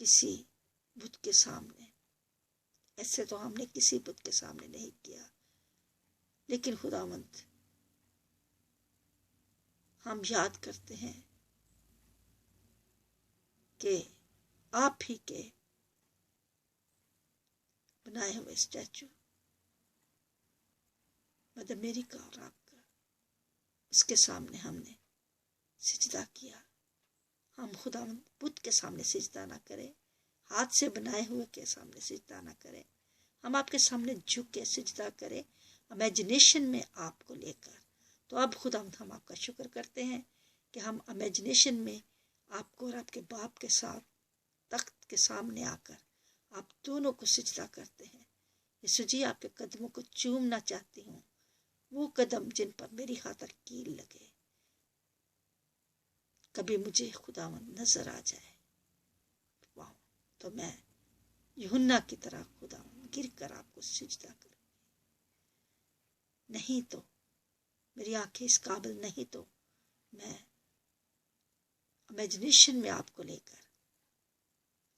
کسی بت کے سامنے. ایسے تو ہم نے کسی بت کے سامنے نہیں کیا، لیکن خداوند ہم یاد کرتے ہیں کہ آپ ہی کے بنائے ہوئے اسٹیچو مدر میری کا اور آپ کا، اس کے سامنے ہم نے سجدہ کیا. ہم خداوند بت کے سامنے سجدہ نہ کریں، ہاتھ سے بنائے ہوئے کے سامنے سجدہ نہ کریں. ہم آپ کے سامنے جھک کے سجدہ کریں امیجنیشن میں آپ کو لے کر. تو اب خداوند ہم آپ کا شکر کرتے ہیں کہ ہم امیجنیشن میں آپ کو اور آپ کے باپ کے ساتھ تخت کے سامنے آ کر آپ دونوں کو سجدہ کرتے ہیں. یسوع جی، آپ کے قدموں کو چومنا چاہتی ہوں، وہ قدم جن پر میری خاطر کیل لگے. کبھی مجھے خداوند نظر آ جائے تو میں یوحنا کی طرح خداوند گر کر آپ کو سجدہ کروں. نہیں تو میری آنکھیں اس قابل نہیں، تو میں امیجنیشن میں آپ کو لے کر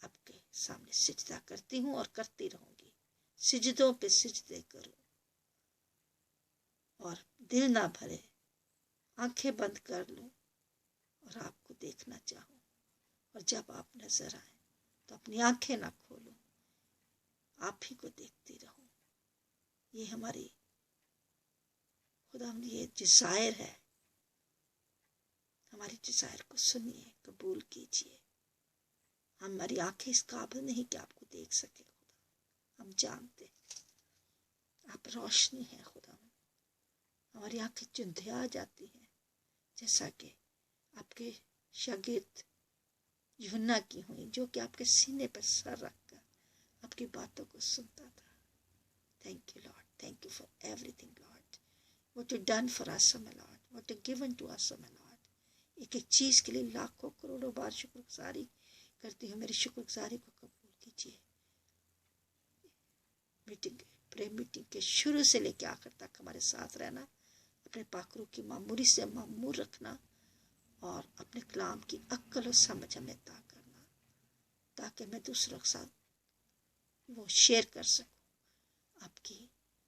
آپ کے سامنے سجدہ کرتی ہوں اور کرتی رہوں گی. سجدوں پہ سجدے کروں اور دل نہ بھرے، آنکھیں بند کر لوں اور آپ کو دیکھنا چاہوں. اور جب آپ نظر آئیں تو اپنی آنکھیں نہ کھولوں، آپ ہی کو دیکھتی رہوں. یہ ہماری خدا یہ ڈیزائر ہے. ہماری ڈیزائر کو سنیے، قبول کیجیے. ہماری آنکھیں اس قابل نہیں کہ آپ کو دیکھ سکے. خدا ہم جانتے آپ روشنی ہے. خدا ہماری آنکھیں چندھیا جاتی ہیں، جیسا کہ آپ کے شاگرد یوحنا کی ہوئی، جو کہ آپ کے سینے پر سر رکھ کر آپ کی باتوں کو سنتا تھا. Thank you lord, thank you for everything lord. What you done for us my lord, what you given to us my lord. ایک ایک چیز کے لیے لاکھوں کروڑوں بار شکر گزاری کرتی ہوں. میری شکر گزاری کو قبول کیجیے. میٹنگ کے شروع سے لے کے آخر تک ہمارے ساتھ رہنا، اپنے پاکرو کی معمولی سے معمور رکھنا اور اپنے کلام کی عقل و سمجھ ہمیں عطا کرنا، تاکہ میں دوسروں کے ساتھ وہ شیئر کر سکوں. آپ کی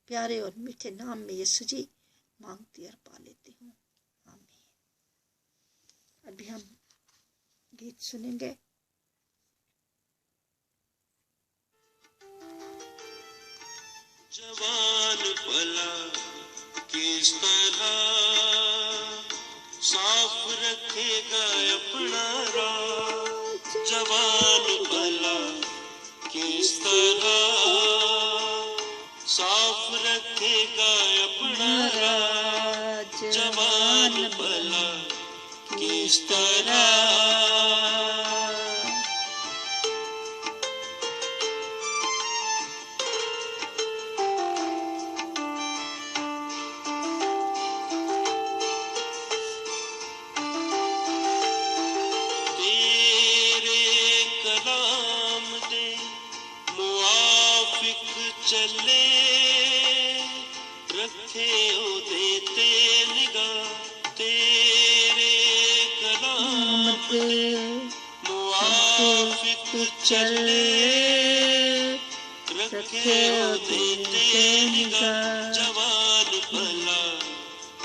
پیارے اور میٹھے نام میں یسوع جی مانگتی اور پا لیتی ہوں، آمین. ابھی ہم گیت سنیں گے. جوان بھلا کس طرح صاف رکھے گا اپنا راہ. جوان بھلا کس طرح صاف رکھے گا اپنا راہ. جوان بھلا کس طرح چلے رکھے او دیتے نگاہ. تیرے کلام کے موافق چلے رکھے او دیتے نگاہ. جوان بھلا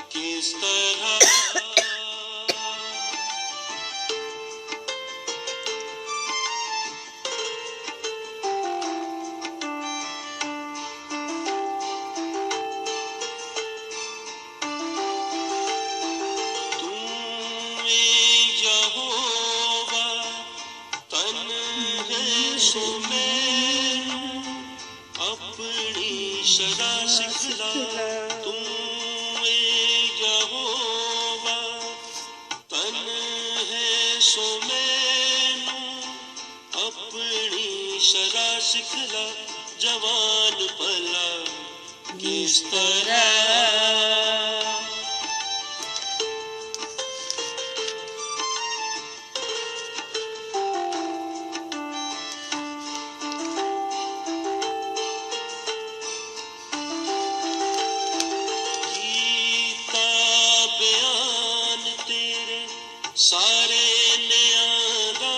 کس طرح سکھلا. جوان بھلا کس طرح کیتا بیان تیرے سارے نیاں دا.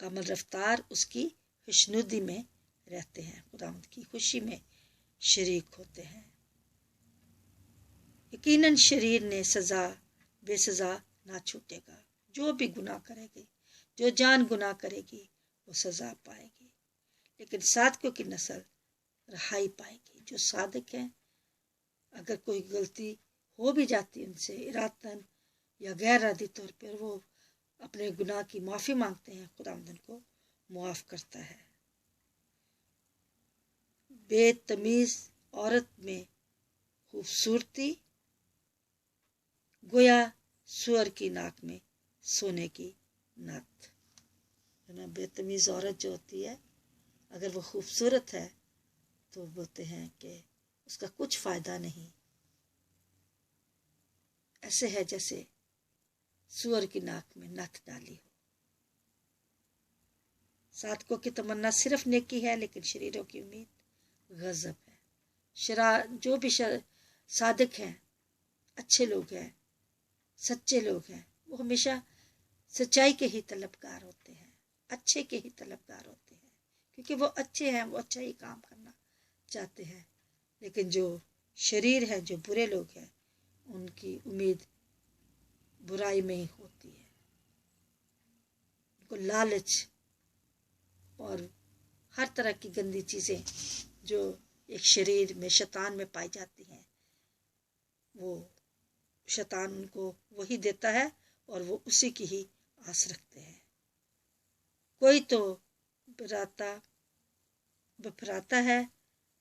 کامل رفتار اس کی خوشنودی میں رہتے ہیں، خداوند کی خوشی میں شریک ہوتے ہیں۔ یقیناً شریر نے بے سزا نہ چھوٹے گا۔ جو بھی گناہ کرے گی، جو جان گناہ کرے گی، وہ سزا پائے گی، لیکن صادقوں کی نسل رہائی پائے گی۔ جو صادق ہیں، اگر کوئی غلطی ہو بھی جاتی ان سے ارادتاً یا غیر ارادی طور پر، وہ اپنے گناہ کی معافی مانگتے ہیں، خداوند ان کو معاف کرتا ہے۔ بے تمیز عورت میں خوبصورتی گویا سور کی ناک میں سونے کی نت۔ بے تمیز عورت جو ہوتی ہے، اگر وہ خوبصورت ہے تو بولتے ہیں کہ اس کا کچھ فائدہ نہیں، ایسے ہے جیسے سور کی ناک میں نت ڈالی ہو۔ صادقوں کی تمنا صرف نیکی ہے، لیکن شریروں کی امید غضب ہے۔ جو بھی صادق ہیں، اچھے لوگ ہیں، سچے لوگ ہیں، وہ ہمیشہ سچائی کے ہی طلبگار ہوتے ہیں، اچھے کے ہی طلبگار ہوتے ہیں، کیونکہ وہ اچھے ہیں، وہ اچھا ہی کام کرنا چاہتے ہیں۔ لیکن جو شریر ہیں، جو برے لوگ ہیں، ان کی امید برائی میں ہی ہوتی ہے۔ ان کو لالچ اور ہر طرح کی گندی چیزیں جو ایک شریر میں شیطان میں پائی جاتی ہیں، وہ شیطان ان کو وہی دیتا ہے اور وہ اسی کی ہی آس رکھتے ہیں۔ کوئی تو بپھراتا ہے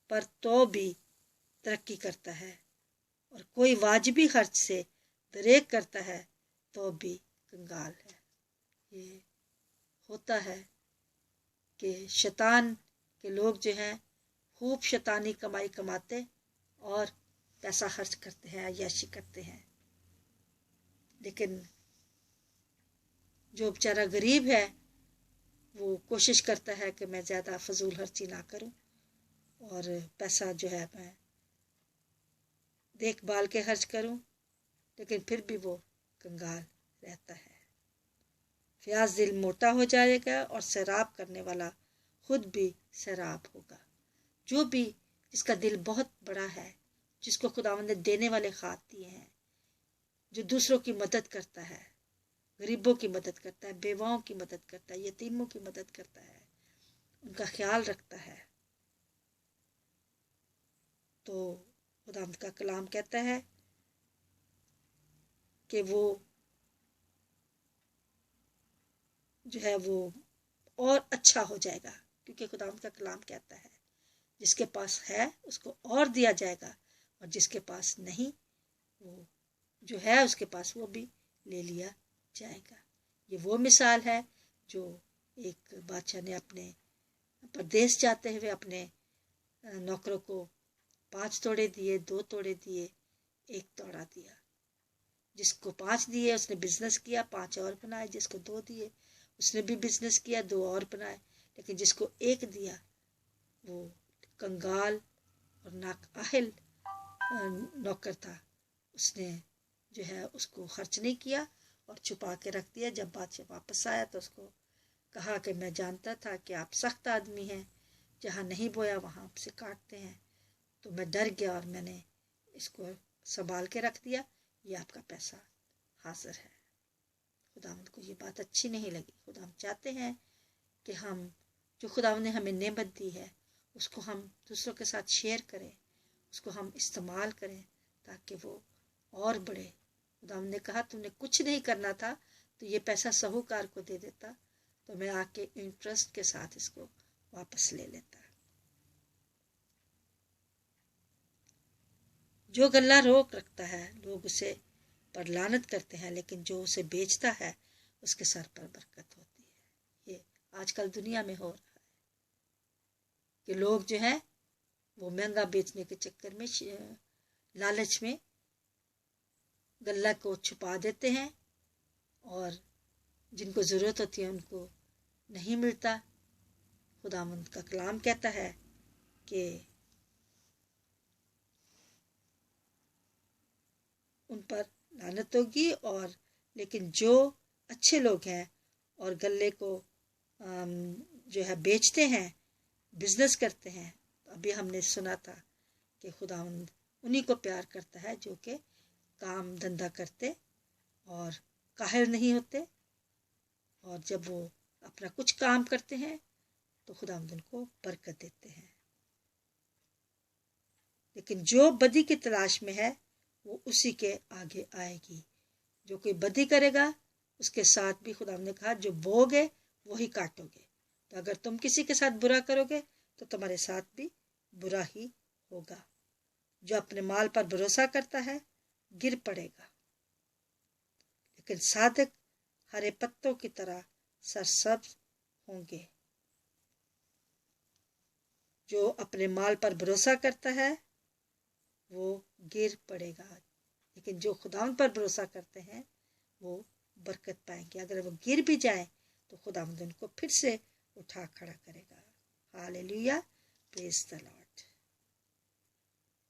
پر تو بھی ترقی کرتا ہے، اور کوئی واجبی خرچ سے دریغ کرتا ہے تو بھی کنگال ہے۔ یہ ہوتا ہے کہ شیطان کے لوگ جو ہیں خوب شیطانی کمائی کماتے اور پیسہ خرچ کرتے ہیں، عیاشی کرتے ہیں، لیکن جو بیچارہ غریب ہے وہ کوشش کرتا ہے کہ میں زیادہ فضول خرچی نہ کروں، اور پیسہ جو ہے میں دیکھ بھال کے خرچ کروں، لیکن پھر بھی وہ کنگال رہتا ہے۔ پیاس دل موٹا ہو جائے گا اور سیراب کرنے والا خود بھی سیراب ہوگا۔ جو بھی جس کا دل بہت بڑا ہے، جس کو خداوند نے دینے والے ہاتھ دیے ہیں، جو دوسروں کی مدد کرتا ہے، غریبوں کی مدد کرتا ہے، بیواؤں کی مدد کرتا ہے، یتیموں کی مدد کرتا ہے، ان کا خیال رکھتا ہے، تو خداوند کا کلام کہتا ہے کہ وہ جو ہے وہ اور اچھا ہو جائے گا، کیونکہ خداوند کا کلام کہتا ہے جس کے پاس ہے اس کو اور دیا جائے گا، اور جس کے پاس نہیں، وہ جو ہے اس کے پاس وہ بھی لے لیا جائے گا۔ یہ وہ مثال ہے جو ایک بادشاہ نے اپنے پردیس جاتے ہوئے اپنے نوکروں کو 5 توڑے دیے، 2 توڑے دیے، 1 توڑا دیا۔ جس کو 5 دیے اس نے بزنس کیا، 5 اور بنائے، جس کو 2 دیے اس نے بھی بزنس کیا، 2 اور بنائے، لیکن جس کو 1 دیا وہ کنگال اور نااہل نوکر تھا، اس نے جو ہے اس کو خرچ نہیں کیا اور چھپا کے رکھ دیا۔ جب بادشاہ واپس آیا تو اس کو کہا کہ میں جانتا تھا کہ آپ سخت آدمی ہیں، جہاں نہیں بویا وہاں آپ سے کاٹتے ہیں، تو میں ڈر گیا اور میں نے اس کو سنبھال کے رکھ دیا، یہ آپ کا پیسہ حاضر ہے۔ خداوند کو یہ بات اچھی نہیں لگی۔ خداوند چاہتے ہیں کہ ہم جو خداوند نے ہمیں نعمت دی ہے اس کو ہم دوسروں کے ساتھ شیئر کریں، اس کو ہم استعمال کریں تاکہ وہ اور بڑھے۔ خداوند نے کہا تم نے کچھ نہیں کرنا تھا تو یہ پیسہ سہوکار کو دے دیتا، تو میں آ کے انٹرسٹ کے ساتھ اس کو واپس لے لیتا۔ جو غلہ روک رکھتا ہے لوگ اسے پر لعنت کرتے ہیں، لیکن جو اسے بیچتا ہے اس کے سر پر برکت ہوتی ہے۔ یہ آج کل دنیا میں ہو رہا ہے کہ لوگ جو ہیں وہ مہنگا بیچنے کے چکر میں لالچ میں غلہ کو چھپا دیتے ہیں، اور جن کو ضرورت ہوتی ہے ان کو نہیں ملتا۔ خداوند کا کلام کہتا ہے کہ ان پر لعنت ہوگی، اور لیکن جو اچھے لوگ ہیں اور غلے کو جو ہے بیچتے ہیں، بزنس کرتے ہیں، تو ابھی ہم نے سنا تھا کہ خداوند انہی کو پیار کرتا ہے جو کہ کام دھندا کرتے اور قاہر نہیں ہوتے، اور جب وہ اپنا کچھ کام کرتے ہیں تو خداوند ان کو برکت دیتے ہیں۔ لیکن جو بدی کی تلاش میں ہے وہ اسی کے آگے آئے گی۔ جو کوئی بدی کرے گا اس کے ساتھ بھی خداوند نے کہا جو بوگے وہی کاٹو گے۔ تو اگر تم کسی کے ساتھ برا کرو گے تو تمہارے ساتھ بھی برا ہی ہوگا۔ جو اپنے مال پر بھروسہ کرتا ہے گر پڑے گا، لیکن صادق ہرے پتوں کی طرح سرسبز ہوں گے۔ جو اپنے مال پر بھروسہ کرتا ہے وہ گر پڑے گا، لیکن جو خداوند پر بھروسہ کرتے ہیں وہ برکت پائیں گے۔ اگر وہ گر بھی جائیں تو خداوند ان کو پھر سے اٹھا کھڑا کرے گا۔ ہاللیلویا، پریز دی لارڈ۔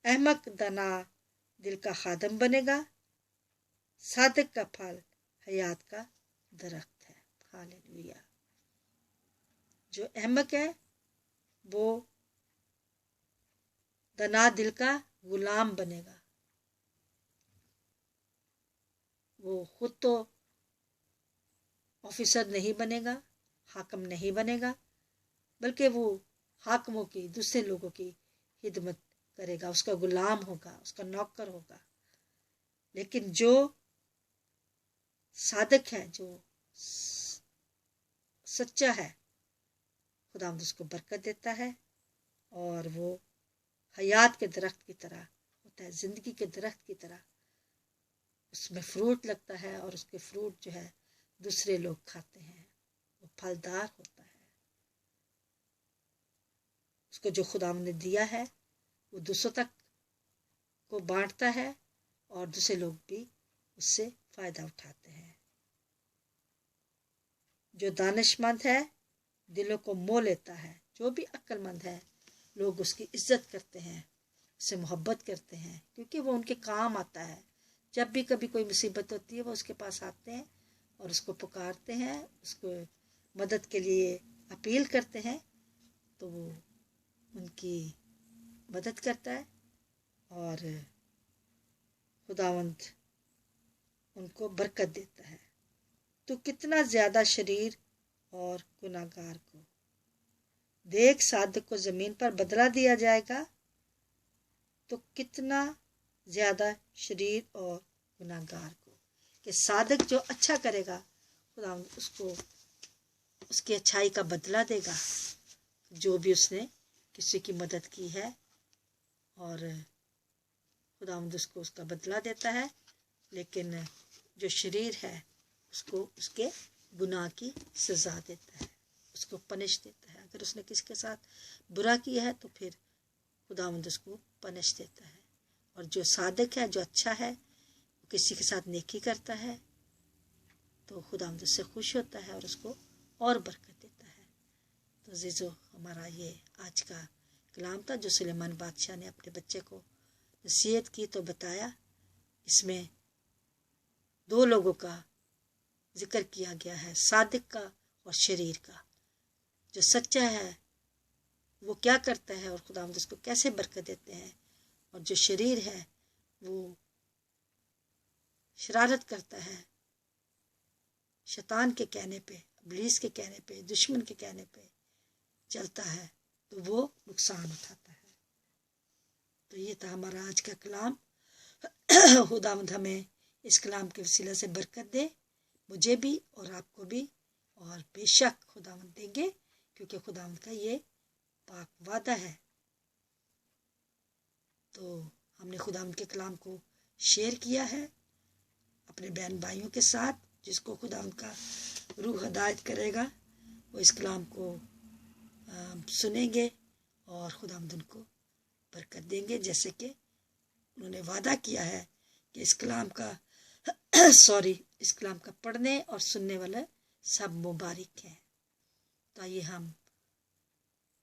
احمق دنا دل کا خادم بنے گا، صادق کا پھل حیات کا درخت ہے۔ ہاللیلویا۔ جو احمق ہے وہ دنا دل کا غلام بنے گا، وہ خود تو آفیسر نہیں بنے گا، حاکم نہیں بنے گا، بلکہ وہ حاکموں کی، دوسرے لوگوں کی خدمت کرے گا، اس کا غلام ہوگا، اس کا نوکر ہوگا۔ لیکن جو صادق ہے، جو سچا ہے، خداوند اس کو برکت دیتا ہے، اور وہ حیات کے درخت کی طرح ہوتا ہے، زندگی کے درخت کی طرح اس میں فروٹ لگتا ہے، اور اس کے فروٹ جو ہے دوسرے لوگ کھاتے ہیں، وہ پھلدار ہوتا ہے۔ اس کو جو خداوند نے دیا ہے وہ دوسروں تک کو بانٹتا ہے، اور دوسرے لوگ بھی اس سے فائدہ اٹھاتے ہیں۔ جو دانش مند ہے دلوں کو مو لیتا ہے، جو بھی عقل مند ہے لوگ اس کی عزت کرتے ہیں، اس سے محبت کرتے ہیں، کیونکہ وہ ان کے کام آتا ہے۔ جب بھی کبھی کوئی مصیبت ہوتی ہے وہ اس کے پاس آتے ہیں اور اس کو پکارتے ہیں، اس کو مدد کے لیے اپیل کرتے ہیں، تو وہ ان کی مدد کرتا ہے، اور خداوند ان کو برکت دیتا ہے۔ تو کتنا زیادہ شریر اور گناہگار کو دیکھ، صادق کو زمین پر بدلہ دیا جائے گا، تو کتنا زیادہ شریر اور گناہگار کو، کہ صادق جو اچھا کرے گا خداوند اس کو اس کی اچھائی کا بدلہ دے گا، جو بھی اس نے کسی کی مدد کی ہے، اور خداوند اس کو اس کا بدلہ دیتا ہے۔ لیکن جو شریر ہے اس کو اس کے گناہ کی سزا دیتا ہے، اس کو پنش دیتا ہے۔ اگر اس نے کسی کے ساتھ برا کیا ہے تو پھر خداوند اس کو پنش دیتا ہے، اور جو صادق ہے، جو اچھا ہے، وہ کسی کے ساتھ نیکی کرتا ہے تو خداوند اس سے خوش ہوتا ہے اور اس کو اور برکت دیتا ہے۔ تو عزیزو، ہمارا یہ آج کا کلام تھا جو سلیمان بادشاہ نے اپنے بچے کو نصیحت کی، تو بتایا اس میں دو لوگوں کا ذکر کیا گیا ہے، صادق کا اور شریر کا۔ جو سچا ہے وہ کیا کرتا ہے اور خداوند اس کو کیسے برکت دیتے ہیں، اور جو شریر ہے وہ شرارت کرتا ہے، شیطان کے کہنے پہ، ابلیس کے کہنے پہ، دشمن کے کہنے پہ چلتا ہے، تو وہ نقصان اٹھاتا ہے۔ تو یہ تھا ہمارا آج کا کلام۔ خداوند ہمیں اس کلام کے وسیلہ سے برکت دے، مجھے بھی اور آپ کو بھی، اور بے شک خداوند دیں گے، کیونکہ خداوند کا یہ پاک وعدہ ہے۔ تو ہم نے خداوند کے کلام کو شیئر کیا ہے اپنے بہن بھائیوں کے ساتھ، جس کو خداوند کا روح ہدایت کرے گا وہ اس کلام کو سنیں گے، اور خداوند ان کو برکت دیں گے، جیسے کہ انہوں نے وعدہ کیا ہے کہ اس کلام کا پڑھنے اور سننے والا سب مبارک ہیں۔ تو آئیے ہم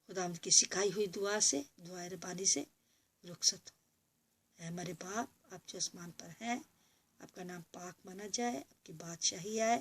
خداوند کی سکھائی ہوئی دعائے ربانی سے رخصت ہوں۔ اے ہمارے باپ، آپ جو آسمان پر ہیں، آپ کا نام پاک مانا جائے، آپ کی بادشاہی آئے،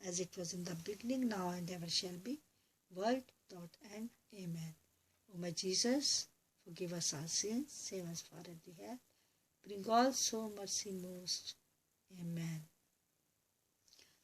As it was in the beginning, now and ever shall be, world without end. Amen. O my Jesus, forgive us our sins, save us far as the hell, bring also mercy most. Amen.